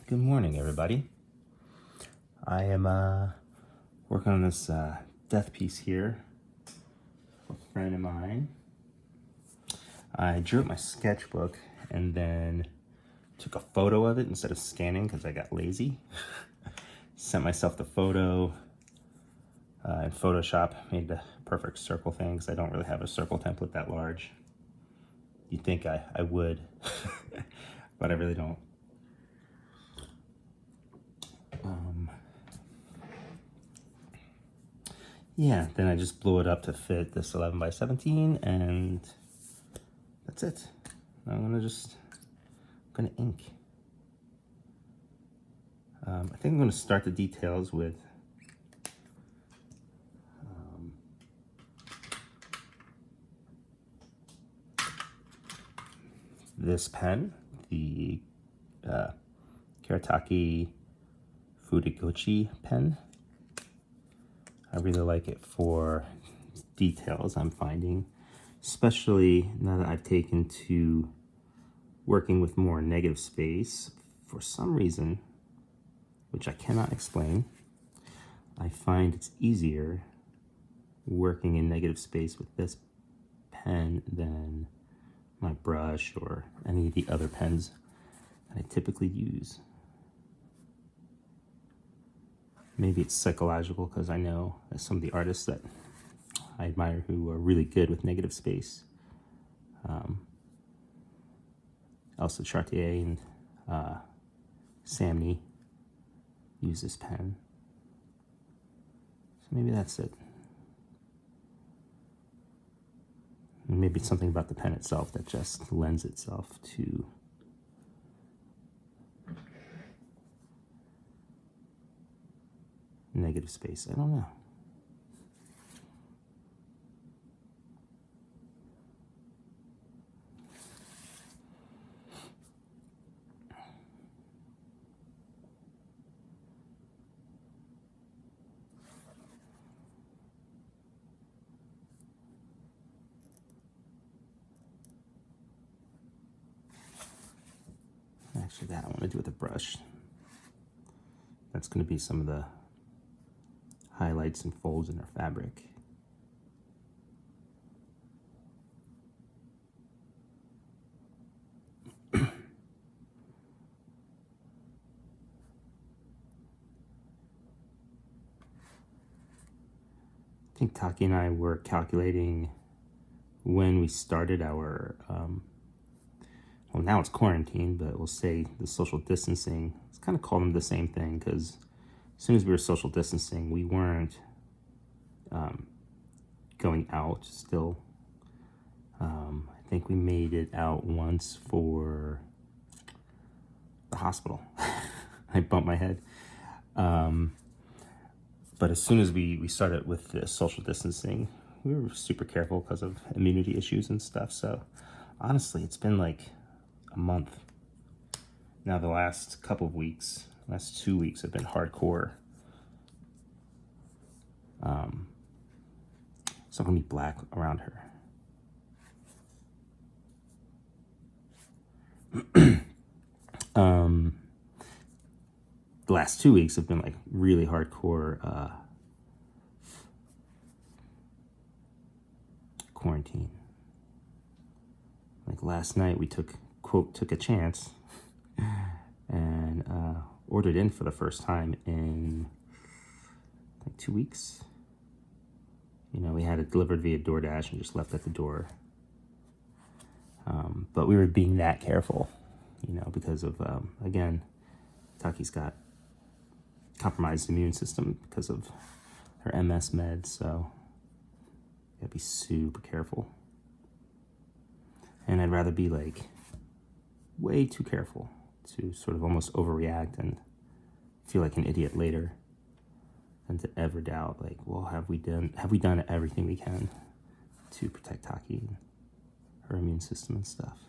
Good morning, everybody. I am working on this death piece here for a friend of mine. I drew up my sketchbook and then took a photo of it instead of scanning because I got lazy. Sent myself the photo in Photoshop, made the perfect circle thing because I don't really have a circle template that large. You'd think I would, but I really don't. Yeah, then I just blew it up to fit this 11 by 17 and that's it. Now I'm gonna ink. I think I'm gonna start the details with this pen, the Karatake Fudikochi pen. I really like it for details I'm finding, especially now that I've taken to working with more negative space. For some reason, which I cannot explain, I find it's easier working in negative space with this pen than my brush or any of the other pens that I typically use. Maybe it's psychological because I know that some of the artists that I admire who are really good with negative space, Elsa Chartier and Samney, use this pen. So maybe that's it. Maybe it's something about the pen itself that just lends itself to negative space. I don't know. Actually, that I want to do with a brush. That's going to be some of the highlights and folds in our fabric. I think Taki and I were calculating when we started our, well, now it's quarantine, but we'll say the social distancing. Let's kind of call them the same thing because as soon as we were social distancing, we weren't going out still. I think we made it out once for the hospital. I bumped my head. But as soon as we started with the social distancing, we were super careful because of immunity issues and stuff. So honestly, it's been like a month. Now the last couple of weeks, last 2 weeks have been hardcore. So I'm gonna be black around her. The last 2 weeks have been like really hardcore quarantine. Like last night we took a chance and ordered in for the first time in like 2 weeks. You know, we had it delivered via DoorDash and just left at the door. But we were being that careful, you know, because of, again, Taki's got compromised immune system because of her MS meds, so you gotta be super careful. And I'd rather be like way too careful to sort of almost overreact and feel like an idiot later than to ever doubt like, well, have we done everything we can to protect Taki and her immune system and stuff.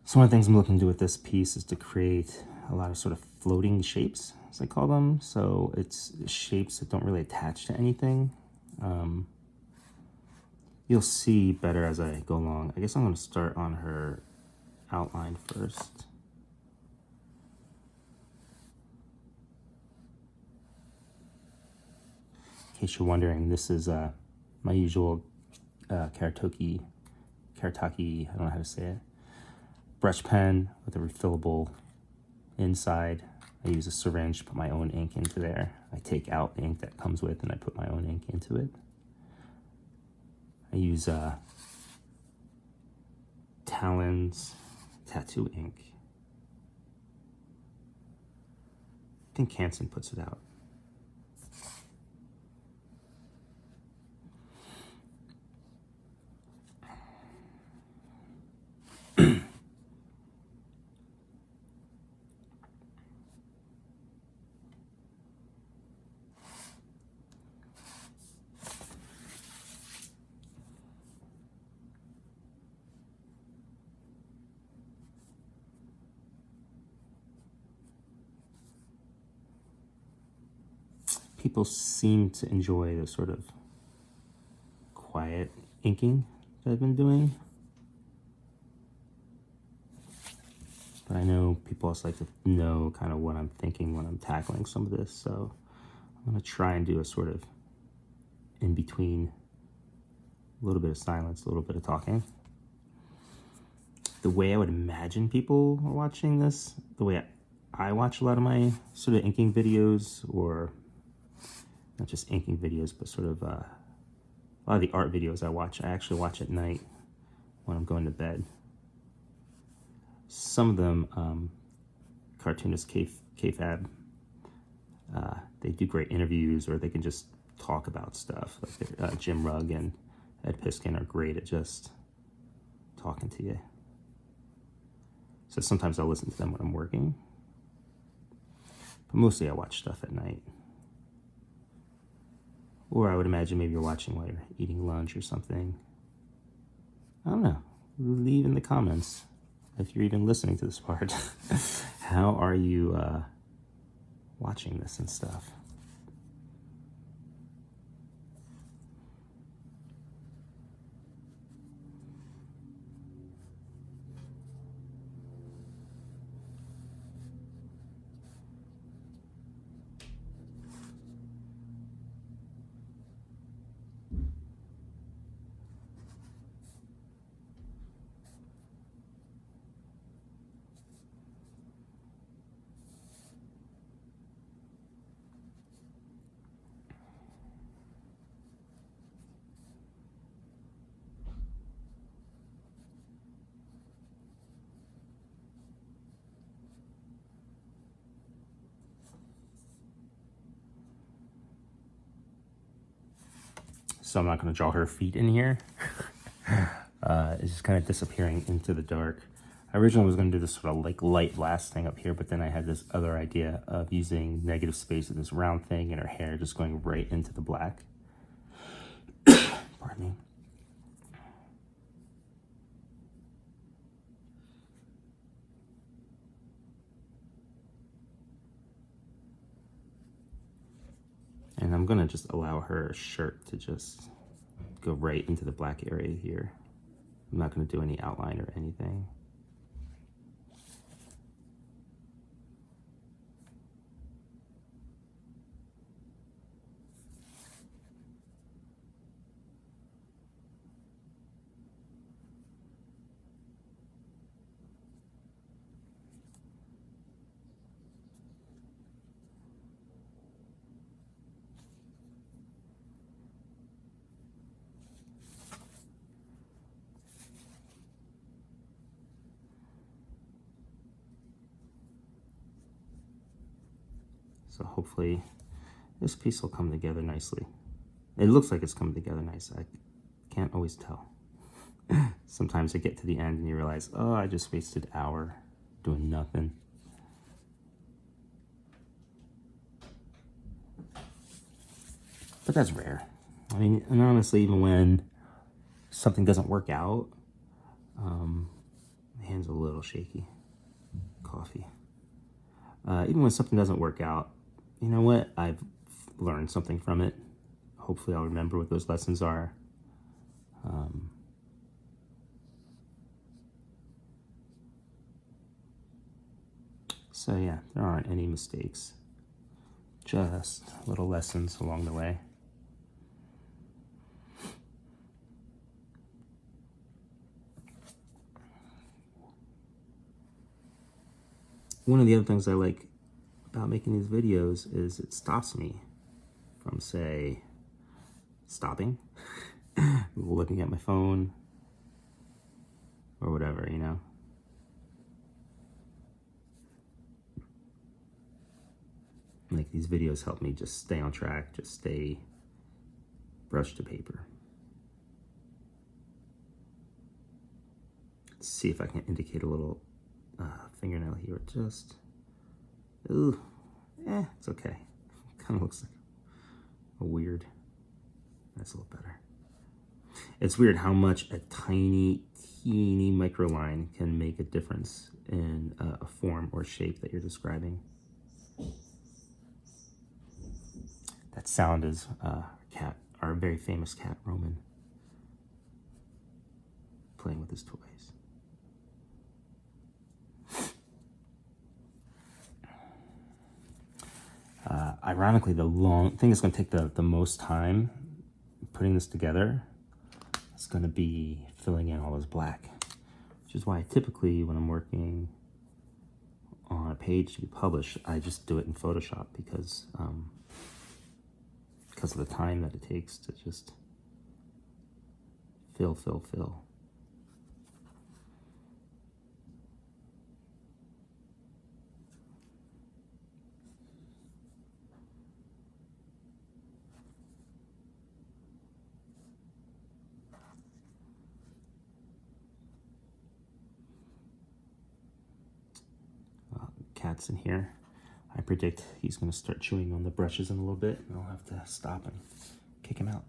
So one of the things I'm looking to do with this piece is to create a lot of sort of floating shapes, as I call them. So it's shapes that don't really attach to anything. You'll see better as I go along. I guess I'm going to start on her outline first. In case you're wondering, this is my usual Karataki, I don't know how to say it, brush pen with a refillable inside. I use a syringe to put my own ink into there. I take out the ink that comes with and I put my own ink into it. I use Talon's tattoo ink. I think Canson puts it out. People seem to enjoy the sort of quiet inking that I've been doing. But I know people also like to know kind of what I'm thinking when I'm tackling some of this. So I'm going to try and do a sort of in between, a little bit of silence, a little bit of talking. The way I would imagine people are watching this, the way I watch a lot of my sort of inking videos, or not just inking videos, but sort of a lot of the art videos I actually watch at night when I'm going to bed. Some of them, cartoonist K-Fab, they do great interviews, or they can just talk about stuff. Like Jim Rugg and Ed Piskin are great at just talking to you. So sometimes I'll listen to them when I'm working. But mostly I watch stuff at night. Or I would imagine maybe you're watching while you're eating lunch or something. I don't know. Leave in the comments if you're even listening to this part. How are you watching this and stuff? So I'm not going to draw her feet in here. It's just kind of disappearing into the dark. I originally was going to do this sort of like light blast thing up here, but then I had this other idea of using negative space with this round thing and her hair just going right into the black. Pardon me. And I'm going to just allow her shirt to just go right into the black area here. I'm not going to do any outline or anything. So hopefully this piece will come together nicely. It looks like it's coming together nice. I can't always tell. Sometimes I get to the end and you realize, oh, I just wasted an hour doing nothing. But that's rare. I mean, and honestly, even when something doesn't work out, hand's a little shaky. Coffee. Even when something doesn't work out, you know what? I've learned something from it. Hopefully I'll remember what those lessons are. So yeah, there aren't any mistakes. Just little lessons along the way. One of the other things I like about making these videos is it stops me from, say, stopping, looking at my phone, or whatever, you know. Like, these videos help me just stay on track, just stay brush to paper. Let's see if I can indicate a little fingernail here. Just, ooh, it's okay. Kind of looks like a weird. That's a little better. It's weird how much a tiny, teeny microline can make a difference in a form or shape that you're describing. That sound is cat, our very famous cat, Roman, playing with his toys. Ironically, the thing that's going to take the most time putting this together is going to be filling in all this black, which is why typically when I'm working on a page to be published, I just do it in Photoshop because of the time that it takes to just fill. Cat's in here. I predict he's going to start chewing on the brushes in a little bit, and I'll have to stop and kick him out.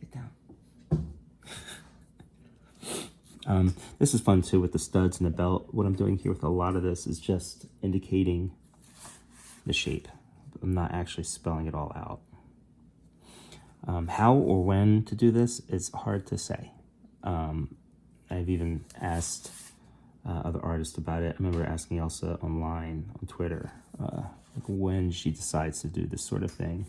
Get down. This is fun too with the studs and the belt. What I'm doing here with a lot of this is just indicating the shape. I'm not actually spelling it all out. How or when to do this is hard to say. I've even asked other artists about it. I remember asking Elsa online on Twitter like when she decides to do this sort of thing,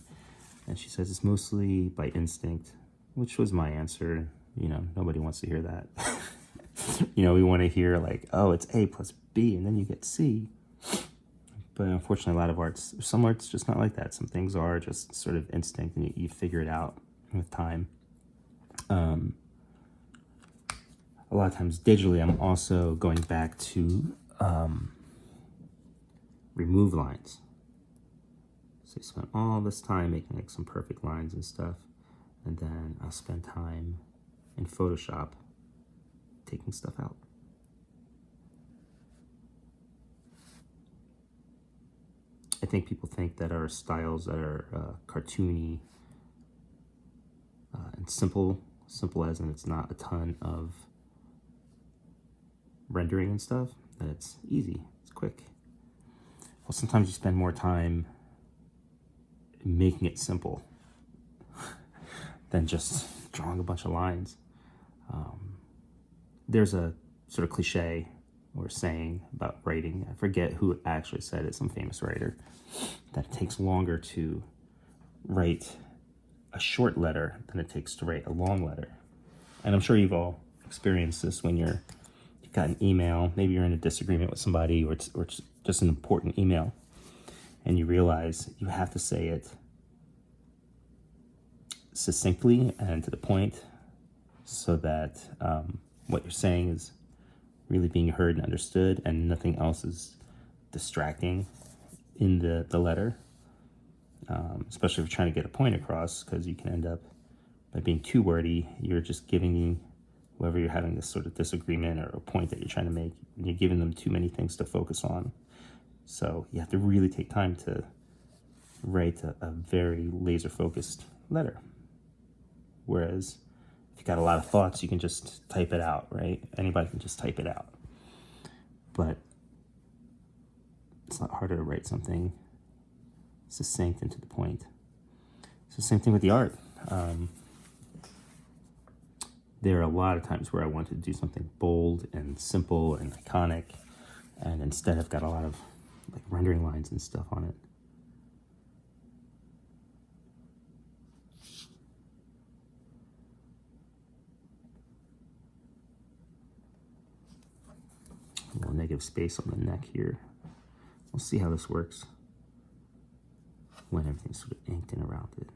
and she says it's mostly by instinct, which was my answer. You know, nobody wants to hear that. You know, we want to hear like, oh, it's A plus B and then you get C. But unfortunately, a lot of arts, some arts just not like that. Some things are just sort of instinct and you figure it out with time. A lot of times digitally, I'm also going back to remove lines. So I spent all this time making like some perfect lines and stuff, and then I'll spend time in Photoshop taking stuff out. I think people think that our styles that are cartoony and simple as in it's not a ton of rendering and stuff, that it's easy, it's quick. Well, sometimes you spend more time making it simple than just drawing a bunch of lines. There's a sort of cliche or saying about writing, I forget who actually said it, some famous writer, that it takes longer to write a short letter than it takes to write a long letter. And I'm sure you've all experienced this when you've got an email, maybe you're in a disagreement with somebody, or it's just an important email, and you realize you have to say it succinctly and to the point so that what you're saying is really being heard and understood and nothing else is distracting in the letter, especially if you're trying to get a point across, because you can end up, by being too wordy, you're just giving whoever you're having this sort of disagreement or a point that you're trying to make, and you're giving them too many things to focus on. So you have to really take time to write a very laser-focused letter. Whereas if you got a lot of thoughts, you can just type it out, right? Anybody can just type it out. But it's a lot harder to write something succinct and to the point. It's the same thing with the art. There are a lot of times where I wanted to do something bold and simple and iconic, and instead I've got a lot of like rendering lines and stuff on it. A little negative space on the neck here. We'll see how this works when everything's sort of inked in around it.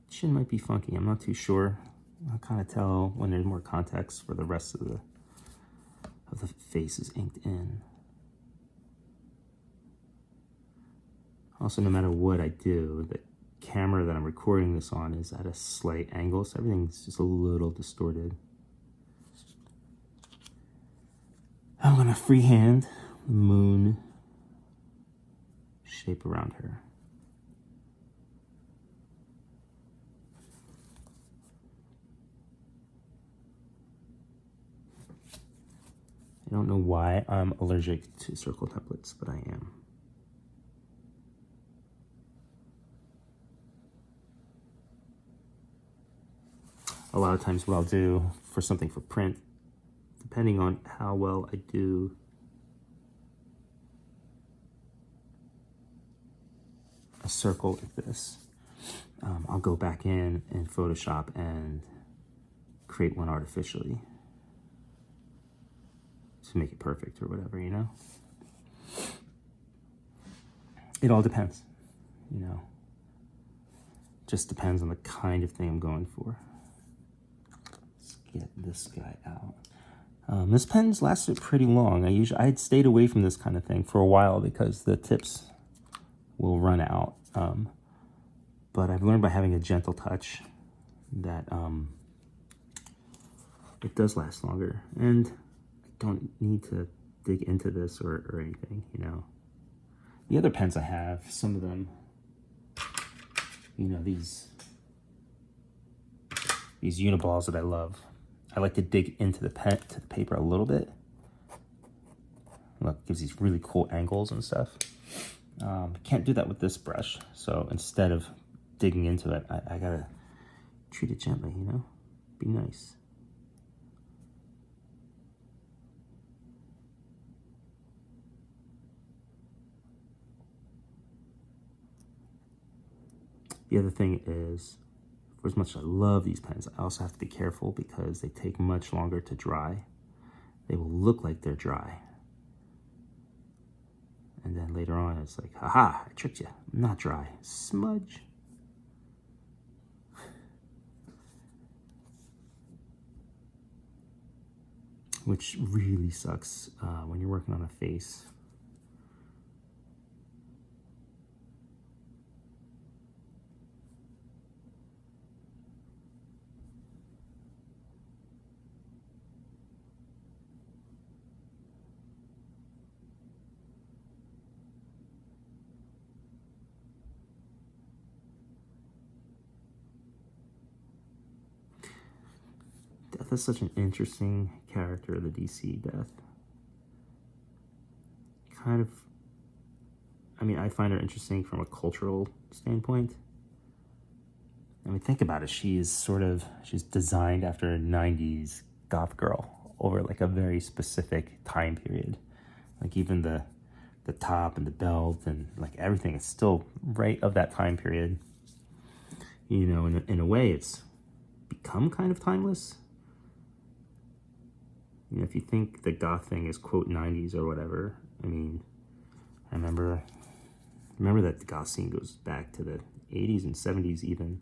Chin might be funky, I'm not too sure. I'll kind of tell when there's more context for the rest of the face is inked in. Also, no matter what I do, the camera that I'm recording this on is at a slight angle, so everything's just a little distorted. I'm gonna freehand the moon shape around her. I don't know why I'm allergic to circle templates, but I am. A lot of times what I'll do for something for print, depending on how well I do a circle like this, I'll go back in Photoshop and create one artificially to make it perfect or whatever, you know? It all depends, you know? Just depends on the kind of thing I'm going for. Get this guy out. This pen's lasted pretty long. I'd stayed away from this kind of thing for a while because the tips will run out. But I've learned by having a gentle touch that it does last longer. And I don't need to dig into this or anything, you know. The other pens I have, some of them, you know, these uniballs that I love. I like to dig into the paper a little bit. Look, it gives these really cool angles and stuff. Can't do that with this brush. So instead of digging into it, I gotta treat it gently, you know? Be nice. The other thing is, for as much as I love these pens, I also have to be careful because they take much longer to dry. They will look like they're dry. And then later on, it's like, haha, I tricked you. I'm not dry. Smudge. Which really sucks when you're working on a face. Death is such an interesting character, the DC Death. Kind of, I mean, I find her interesting from a cultural standpoint. I mean, think about it. She's designed after a 90s goth girl over like a very specific time period. Like even the top and the belt and like everything is still right of that time period. You know, in a way, it's become kind of timeless. You know, if you think the goth thing is quote 90s or whatever, I mean, I remember that the goth scene goes back to the 80s and 70s even.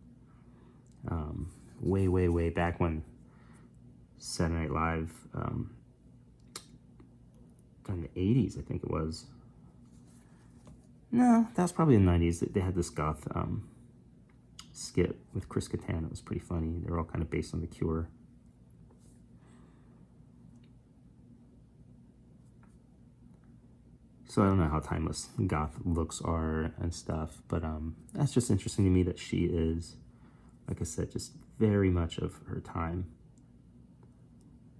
Way back when Saturday Night Live, in the 80s, I think it was. No, that was probably the 90s. They had this goth skit with Chris Kattan. It was pretty funny. They were all kind of based on The Cure. So I don't know how timeless goth looks are and stuff, but that's just interesting to me that she is, like I said, just very much of her time,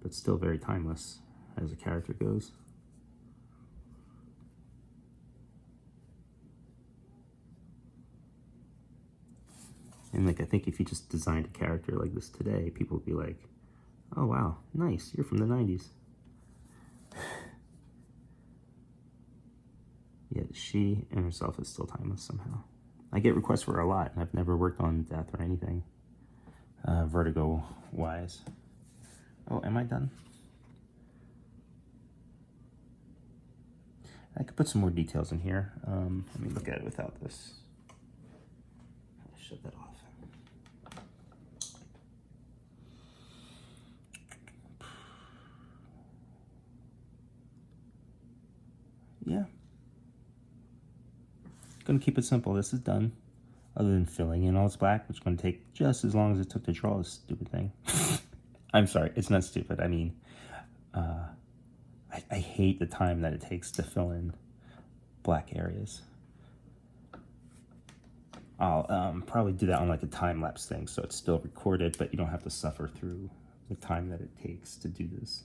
but still very timeless as a character goes. And like, I think if you just designed a character like this today, people would be like, oh wow, nice, you're from the 90s. Yet she and herself is still timeless somehow. I get requests for her a lot, and I've never worked on death or anything, vertigo-wise. Oh, am I done? I could put some more details in here. Let me look at it without this. Shut that off. Yeah. Gonna keep it simple. This is done. Other than filling in all this black, which is gonna take just as long as it took to draw this stupid thing. I'm sorry, it's not stupid. I mean, I hate the time that it takes to fill in black areas. I'll probably do that on like a time-lapse thing, so it's still recorded, but you don't have to suffer through the time that it takes to do this.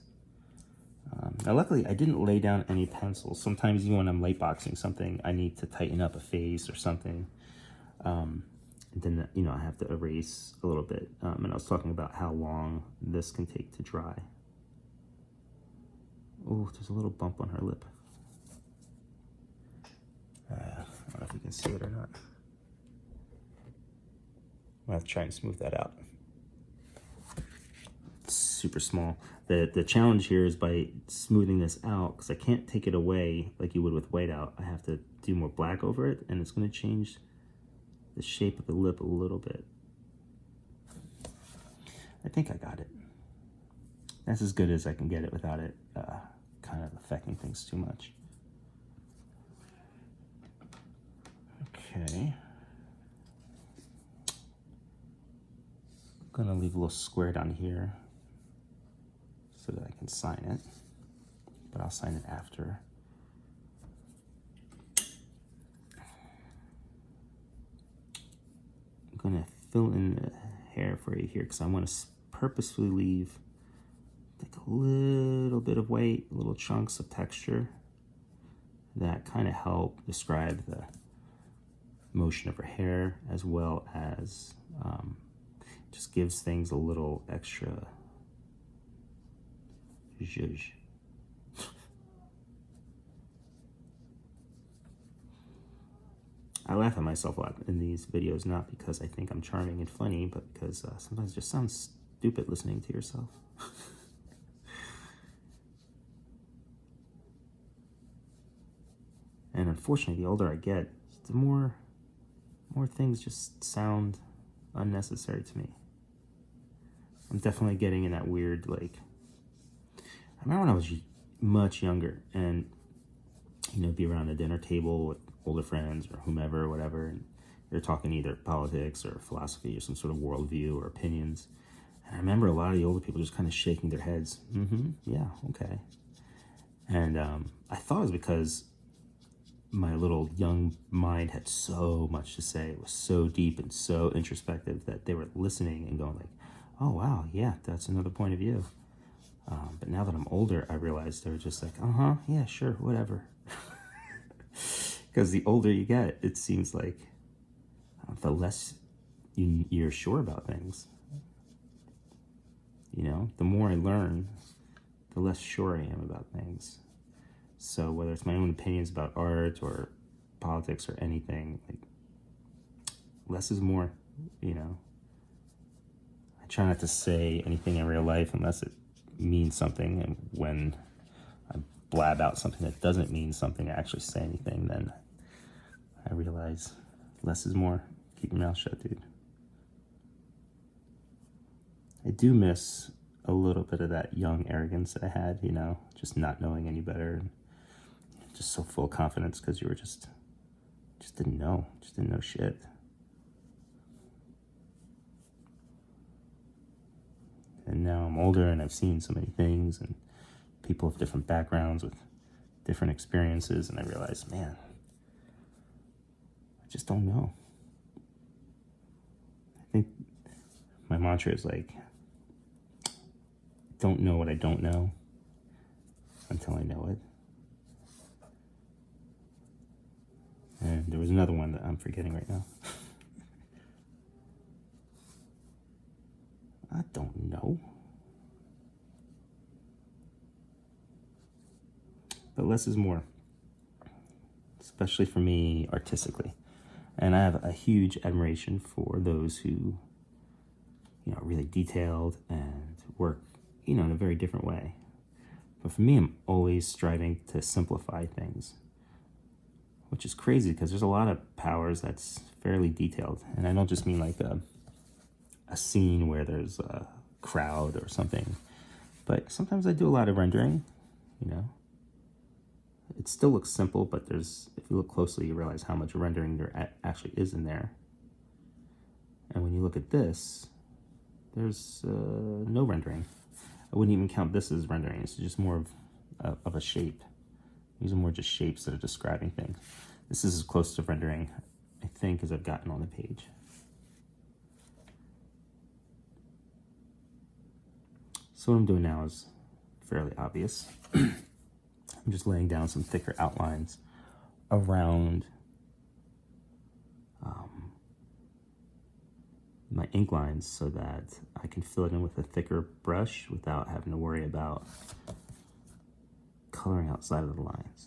Now, luckily, I didn't lay down any pencils. Sometimes even when I'm light boxing something, I need to tighten up a face or something. And then, you know, I have to erase a little bit. And I was talking about how long this can take to dry. Oh, there's a little bump on her lip. I don't know if you can see it or not. I'll have to try and smooth that out. It's super small. The challenge here is by smoothing this out, because I can't take it away like you would with whiteout. I have to do more black over it, and it's going to change the shape of the lip a little bit. I think I got it. That's as good as I can get it without it kind of affecting things too much. Okay. I'm gonna leave a little square down here so that I can sign it, but I'll sign it after. I'm gonna fill in the hair for you here because I want to purposefully leave like a little bit of white, little chunks of texture that kind of help describe the motion of her hair, as well as just gives things a little extra zhuzh. I laugh at myself a lot in these videos, not because I think I'm charming and funny, but because sometimes it just sounds stupid listening to yourself. And unfortunately, the older I get, the more things just sound unnecessary to me. I'm definitely getting in that weird, like, I remember when I was much younger and, you know, be around a dinner table with older friends or whomever or whatever, and they're talking either politics or philosophy or some sort of worldview or opinions. And I remember a lot of the older people just kind of shaking their heads. Yeah, okay. And I thought it was because my little young mind had so much to say. It was so deep and so introspective that they were listening and going like, oh, wow, yeah, that's another point of view. But now that I'm older, I realize they're just like, yeah, sure, whatever. Because the older you get, it seems like the less you're sure about things. You know, the more I learn, the less sure I am about things. So whether it's my own opinions about art or politics or anything, like, less is more, you know. I try not to say anything in real life unless it means something, and when I blab out something that doesn't mean something, I actually say anything, then I realize less is more. Keep your mouth shut, dude. I do miss a little bit of that young arrogance that I had, you know, just not knowing any better, and just so full of confidence because you were just didn't know shit. And now I'm older and I've seen so many things and people of different backgrounds with different experiences, and I realized, man, I just don't know. I think my mantra is like, don't know what I don't know until I know it. And there was another one that I'm forgetting right now. I don't know. But less is more, especially for me artistically. And I have a huge admiration for those who, are really detailed and work, in a very different way. But for me, I'm always striving to simplify things, which is crazy because there's a lot of powers that's fairly detailed. And I don't just mean like a scene where there's a crowd or something, but sometimes I do a lot of rendering, It still looks simple, but if you look closely, you realize how much rendering there actually is in there. And when you look at this, there's no rendering. I wouldn't even count this as rendering. It's just more of a shape. These are more just shapes that are describing things. This is as close to rendering, I think, as I've gotten on the page. So what I'm doing now is fairly obvious. I'm just laying down some thicker outlines around my ink lines so that I can fill it in with a thicker brush without having to worry about coloring outside of the lines.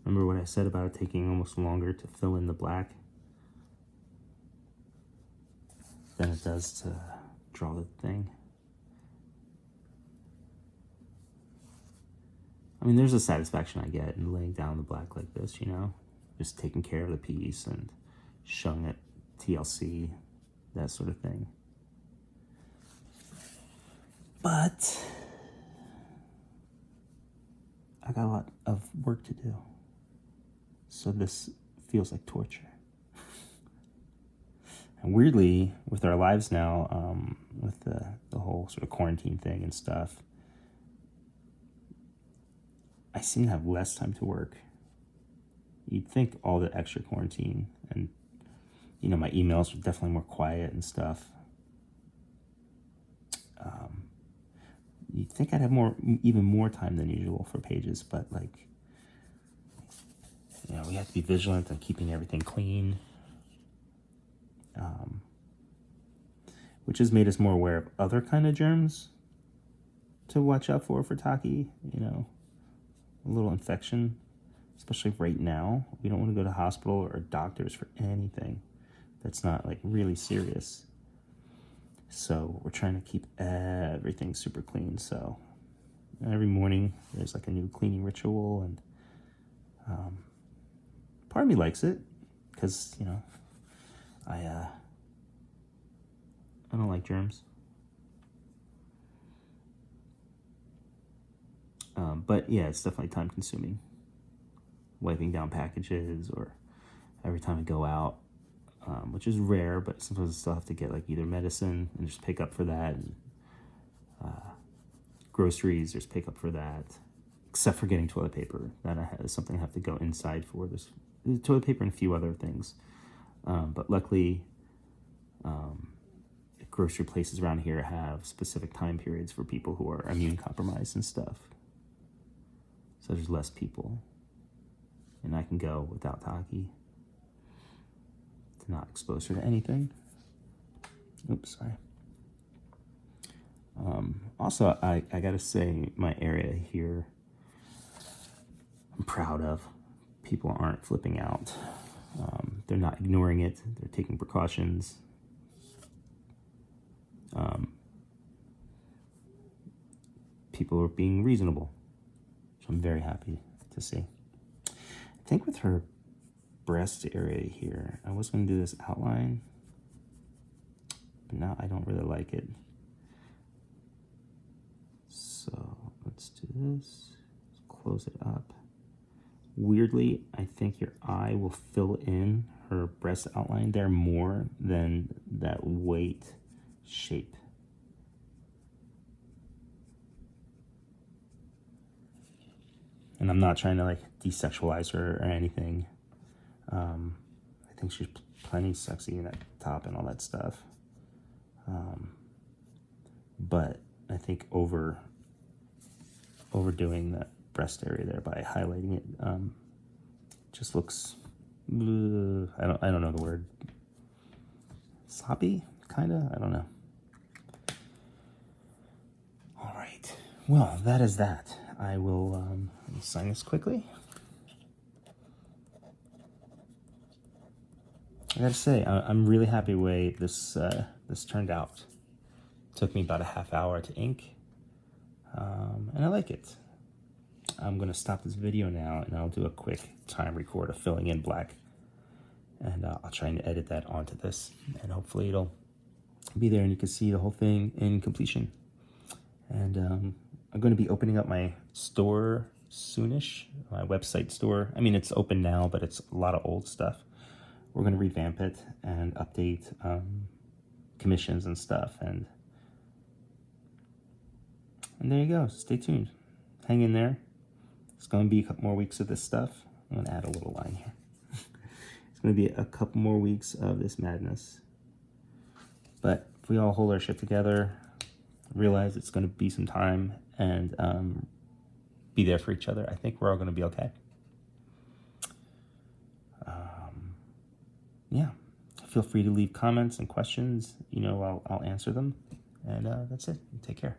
Remember what I said about it taking almost longer to fill in the black than it does to draw the thing? I mean, there's a satisfaction I get in laying down the black like this, just taking care of the piece and showing it TLC, that sort of thing. But I got a lot of work to do. So this feels like torture. And weirdly, with our lives now, with the whole sort of quarantine thing and stuff, I seem to have less time to work. You'd think all the extra quarantine and, my emails are definitely more quiet and stuff. You'd think I'd have even more time than usual for pages, but we have to be vigilant on keeping everything clean, which has made us more aware of other kind of germs to watch out for Taki, a little infection, especially right now. We don't want to go to hospital or doctors for anything that's not really serious. So we're trying to keep everything super clean. So every morning there's a new cleaning ritual, and part of me likes it because I don't like germs. But yeah, it's definitely time consuming. Wiping down packages, or every time I go out, which is rare, but sometimes I still have to get either medicine and just pick up for that, and groceries, there's pick up for that, except for getting toilet paper. That is something I have to go inside for. There's toilet paper and a few other things. But luckily, grocery places around here have specific time periods for people who are immune compromised and stuff. So there's less people, and I can go without Taki to not expose her to anything. Oops, sorry. Also, I gotta say, my area here, I'm proud of. People aren't flipping out. They're not ignoring it. They're taking precautions. people are being reasonable. So I'm very happy to see. I think with her breast area here, I was going to do this outline, but now I don't really like it. So let's do this. Let's close it up. Weirdly, I think your eye will fill in her breast outline there more than that weight shape. And I'm not trying to like desexualize her or anything. I think she's plenty sexy in that top and all that stuff. But I think overdoing that breast area there by highlighting it just looks, I don't know the word. Sloppy, kinda. I don't know. All right. Well, that is that. I will sign this quickly. I gotta say, I'm really happy the way this turned out. It took me about a half hour to ink, and I like it. I'm gonna stop this video now, and I'll do a quick time record of filling in black, and I'll try and edit that onto this, and hopefully it'll be there, and you can see the whole thing in completion. And I'm going to be opening up my store soonish, my website store. I mean, it's open now, but it's a lot of old stuff. We're going to revamp it and update commissions and stuff. And there you go. Stay tuned. Hang in there. It's going to be a couple more weeks of this stuff. I'm going to add a little line here. It's going to be a couple more weeks of this madness. But if we all hold our shit together, realize it's going to be some time, and be there for each other, I think we're all going to be okay. Yeah, feel free to leave comments and questions. I'll answer them. And that's it. Take care.